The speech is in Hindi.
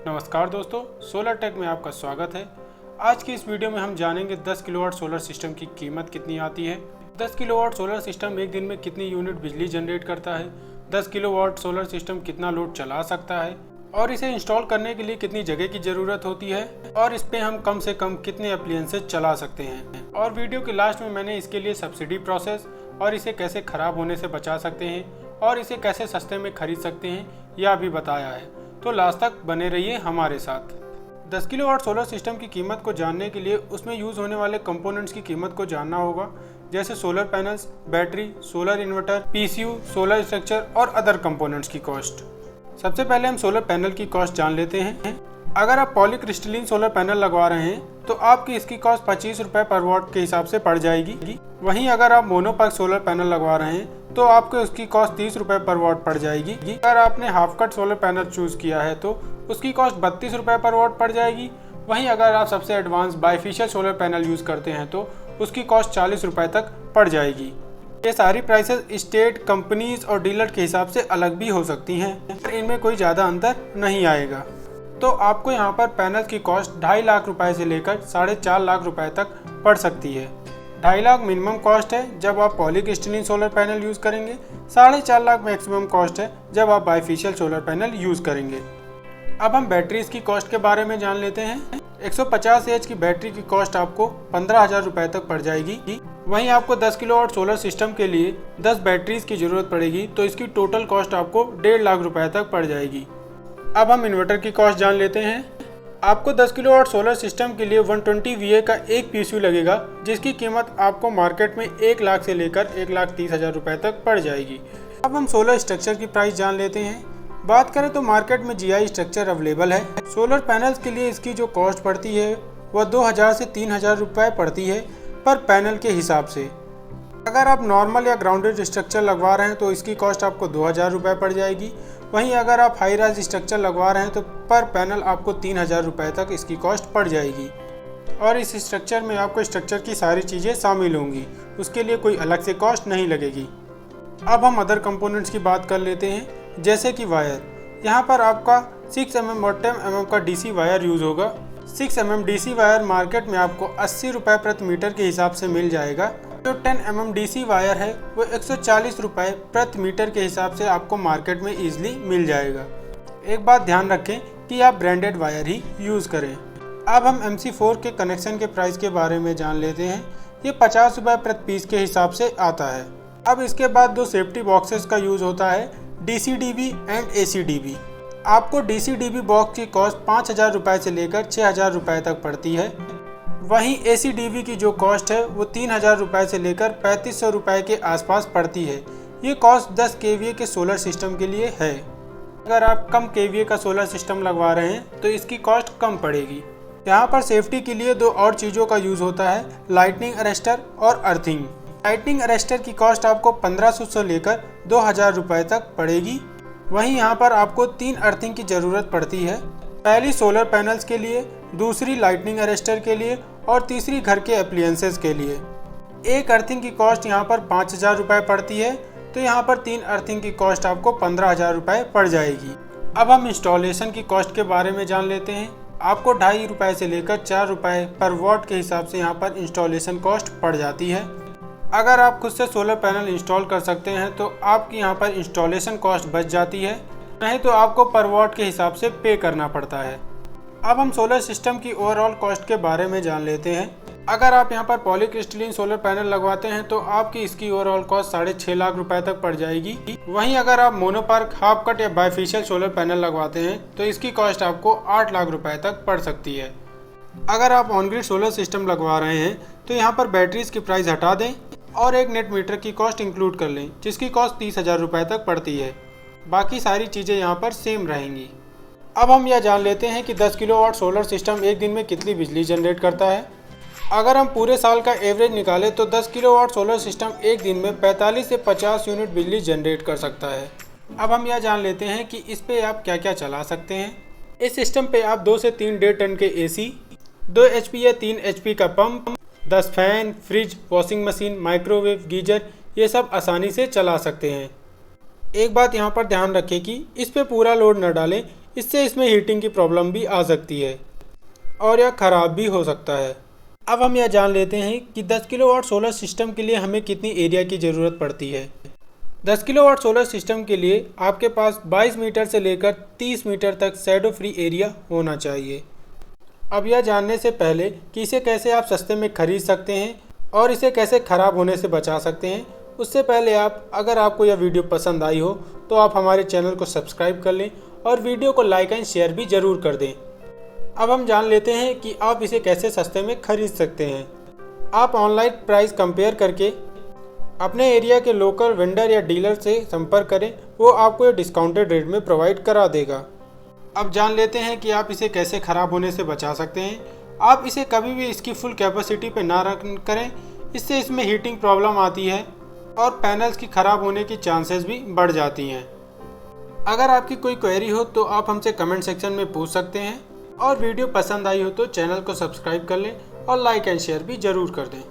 नमस्कार दोस्तों, सोलर टेक में आपका स्वागत है। आज की इस वीडियो में हम जानेंगे 10 किलोवाट सोलर सिस्टम की कीमत कितनी आती है, 10 किलोवाट सोलर सिस्टम एक दिन में कितनी यूनिट बिजली जनरेट करता है, 10 किलोवाट सोलर सिस्टम कितना लोड चला सकता है और इसे इंस्टॉल करने के लिए कितनी जगह की ज़रूरत होती है और इस पे हम कम से कम कितने अप्लायंसेस चला सकते हैं। और वीडियो के लास्ट में मैंने इसके लिए सब्सिडी प्रोसेस और इसे कैसे ख़राब होने से बचा सकते हैं और इसे कैसे सस्ते में खरीद सकते हैं यह भी बताया है। तो लास्ट तक बने रहिए हमारे साथ। 10 किलोवाट सोलर सिस्टम की कीमत को जानने के लिए उसमें यूज़ होने वाले कंपोनेंट्स की कीमत को जानना होगा, जैसे solar panels, battery, solar inverter, PCU, solar structure और अदर कंपोनेंट्स की कॉस्ट। सबसे पहले हम सोलर पैनल की कॉस्ट जान लेते हैं। अगर आप पॉलीक्रिस्टलिन सोलर पैनल लगवा रहे हैं तो आपकी इसकी कॉस्ट 25 रुपये पर वॉट के हिसाब से पड़ जाएगी। वहीं अगर आप मोनोपैक सोलर पैनल लगवा रहे हैं तो आपको उसकी कॉस्ट 30 रुपये पर वॉट पड़ जाएगी। अगर आपने half cut solar panel choose किया है तो उसकी कॉस्ट 32 रुपये पर वॉट पड़ जाएगी। वहीं अगर आप सबसे advance bifacial solar panel use करते हैं तो उसकी कॉस्ट 40 रुपये तक पड़ जाएगी। ये सारी प्राइसेस स्टेट, कंपनीज और डीलर के हिसाब से अलग भी हो सकती हैं, इनमें कोई ज़्यादा अंतर नहीं आएगा। तो आपको यहाँ पर पैनल की कॉस्ट 2.5 लाख रुपए से लेकर 4.5 लाख रुपए तक पड़ सकती है। 2.5 लाख मिनिमम कॉस्ट है जब आप पॉलीक्रिस्टलिन सोलर पैनल यूज़ करेंगे, 4.5 लाख मैक्सिमम कॉस्ट है जब आप बाइफेशियल सोलर पैनल यूज़ करेंगे। अब हम बैटरीज की कॉस्ट के बारे में जान लेते हैं। 150 एच की बैटरी की कॉस्ट आपको 15,000 रुपये तक पड़ जाएगी। वहीं आपको 10 किलोवाट सोलर सिस्टम के लिए 10 बैटरीज की ज़रूरत पड़ेगी, तो इसकी टोटल कॉस्ट आपको 1.5 लाख रुपये तक पड़ जाएगी। अब हम इन्वर्टर की कॉस्ट जान लेते हैं। आपको 10 किलोवाट सोलर सिस्टम के लिए 120 VA का एक पीसीयू लगेगा, जिसकी कीमत आपको मार्केट में 1 लाख से लेकर 1,30,000 रुपये तक पड़ जाएगी। अब हम सोलर स्ट्रक्चर की प्राइस जान लेते हैं। बात करें तो मार्केट में GI स्ट्रक्चर अवेलेबल है। सोलर पैनल्स के लिए इसकी जो कॉस्ट पड़ती है वह 2,000 से 3,000 रुपये पड़ती है पर पैनल के हिसाब से। अगर आप नॉर्मल या ग्राउंडेड स्ट्रक्चर लगवा रहे हैं तो इसकी कॉस्ट आपको 2,000 रुपये पड़ जाएगी। वहीं अगर आप हाई राइज स्ट्रक्चर लगवा रहे हैं तो पर पैनल आपको 3,000 रुपये तक इसकी कॉस्ट पड़ जाएगी। और इस स्ट्रक्चर में आपको स्ट्रक्चर की सारी चीज़ें शामिल होंगी, उसके लिए कोई अलग से कॉस्ट नहीं लगेगी। अब हम अदर कंपोनेंट्स की बात कर लेते हैं, जैसे कि वायर। यहाँ पर आपका 6 mm और 10 mm का DC वायर यूज़ होगा। 6 mm DC वायर मार्केट में आपको 80 रुपये प्रति मीटर के हिसाब से मिल जाएगा। जो 10 mm DC वायर है वो 140 रुपये प्रति मीटर के हिसाब से आपको मार्केट में ईजिली मिल जाएगा। एक बात ध्यान रखें कि आप ब्रांडेड वायर ही यूज़ करें। अब हम MC4 के कनेक्शन के प्राइस के बारे में जान लेते हैं। ये 50 रुपये प्रति पीस के हिसाब से आता है। अब इसके बाद दो सेफ्टी बॉक्सेस का यूज़ होता है, DCDB एंड ACDB। आपको DCDB बॉक्स की कॉस्ट 5,000 रुपये से लेकर 6,000 रुपये तक पड़ती है। वहीं ACDB की जो कॉस्ट है वो 3,000 रुपये से लेकर 3,500 रुपये के आसपास पड़ती है। ये कॉस्ट 10 kVA के सोलर सिस्टम के लिए है। अगर आप कम kVA का सोलर सिस्टम लगवा रहे हैं तो इसकी कॉस्ट कम पड़ेगी। यहाँ पर सेफ्टी के लिए दो और चीज़ों का यूज़ होता है, लाइटनिंग अरेस्टर और अर्थिंग। लाइटनिंग अरेस्टर की कॉस्ट आपको 1,500 से लेकर 2,000 रुपये तक पड़ेगी। वहीं यहाँ पर आपको 3 अर्थिंग की ज़रूरत पड़ती है, पहली सोलर पैनल्स के लिए, दूसरी लाइटनिंग अरेस्टर के लिए और तीसरी घर के एप्लियंसेस के लिए। एक अर्थिंग की कॉस्ट यहाँ पर 5,000 रुपये पड़ती है, तो यहाँ पर 3 अर्थिंग की कॉस्ट आपको 15,000 रुपये पड़ जाएगी। अब हम इंस्टॉलेशन की कॉस्ट के बारे में जान लेते हैं। आपको 2.5 रुपये से लेकर 4 रुपये पर वॉट के हिसाब से यहाँ पर इंस्टॉलेशन कॉस्ट पड़ जाती है। अगर आप खुद से सोलर पैनल इंस्टॉल कर सकते हैं तो आपकी यहाँ पर इंस्टॉलेशन कॉस्ट बच जाती है, नहीं तो आपको पर वॉट के हिसाब से पे करना पड़ता है। अब हम सोलर सिस्टम की ओवरऑल कॉस्ट के बारे में जान लेते हैं। अगर आप यहाँ पर पॉलीक्रिस्टलिन सोलर पैनल लगवाते हैं तो आपकी इसकी ओवरऑल कॉस्ट 6.5 लाख रुपए तक पड़ जाएगी। वहीं अगर आप मोनोपार्क, हाफ कट या बाइफेशियल सोलर पैनल लगवाते हैं तो इसकी कॉस्ट आपको 8 लाख रुपए तक पड़ सकती है। अगर आप ऑन ग्रिड सोलर सिस्टम लगवा रहे हैं तो यहाँ पर बैटरीज की प्राइस हटा दें और एक नेट मीटर की कॉस्ट इंक्लूड कर लें, जिसकी कॉस्ट 30,000 रुपये तक पड़ती है। बाकी सारी चीज़ें यहाँ पर सेम रहेंगी। अब हम यह जान लेते हैं कि 10 किलोवाट सोलर सिस्टम एक दिन में कितनी बिजली जनरेट करता है। अगर हम पूरे साल का एवरेज निकालें तो 10 किलोवाट सोलर सिस्टम एक दिन में 45 से 50 यूनिट बिजली जनरेट कर सकता है। अब हम यह जान लेते हैं कि इस पे आप क्या क्या चला सकते हैं। इस सिस्टम पे आप 2 से 3 1.5 टन के AC, 2 HP या 3 HP का pump, 10 fan, fridge, washing machine, microwave, geyser, ये सब आसानी से चला सकते हैं। एक बात यहाँ पर ध्यान रखें कि इस पे पूरा लोड न डालें, इससे इसमें हीटिंग की प्रॉब्लम भी आ सकती है और यह ख़राब भी हो सकता है। अब हम यह जान लेते हैं कि 10 किलोवाट सोलर सिस्टम के लिए हमें कितनी एरिया की ज़रूरत पड़ती है। 10 किलोवाट सोलर सिस्टम के लिए आपके पास 22 मीटर से लेकर 30 मीटर तक शैडो फ्री एरिया होना चाहिए। अब यह जानने से पहले कि इसे कैसे आप सस्ते में खरीद सकते हैं और इसे कैसे ख़राब होने से बचा सकते हैं, उससे पहले अगर आपको यह वीडियो पसंद आई हो तो आप हमारे चैनल को सब्सक्राइब कर लें और वीडियो को लाइक एंड शेयर भी ज़रूर कर दें। अब हम जान लेते हैं कि आप इसे कैसे सस्ते में खरीद सकते हैं। आप ऑनलाइन प्राइस कंपेयर करके अपने एरिया के लोकल वेंडर या डीलर से संपर्क करें, वो आपको ये डिस्काउंटेड रेट में प्रोवाइड करा देगा। अब जान लेते हैं कि आप इसे कैसे ख़राब होने से बचा सकते हैं। आप इसे कभी भी इसकी फुल कैपेसिटी पे ना रन करें, इससे इसमें हीटिंग प्रॉब्लम आती है और पैनल्स की ख़राब होने की चांसेस भी बढ़ जाती हैं। अगर आपकी कोई क्वेरी हो तो आप हमसे कमेंट सेक्शन में पूछ सकते हैं और वीडियो पसंद आई हो तो चैनल को सब्सक्राइब कर लें और लाइक एंड शेयर भी ज़रूर कर दें।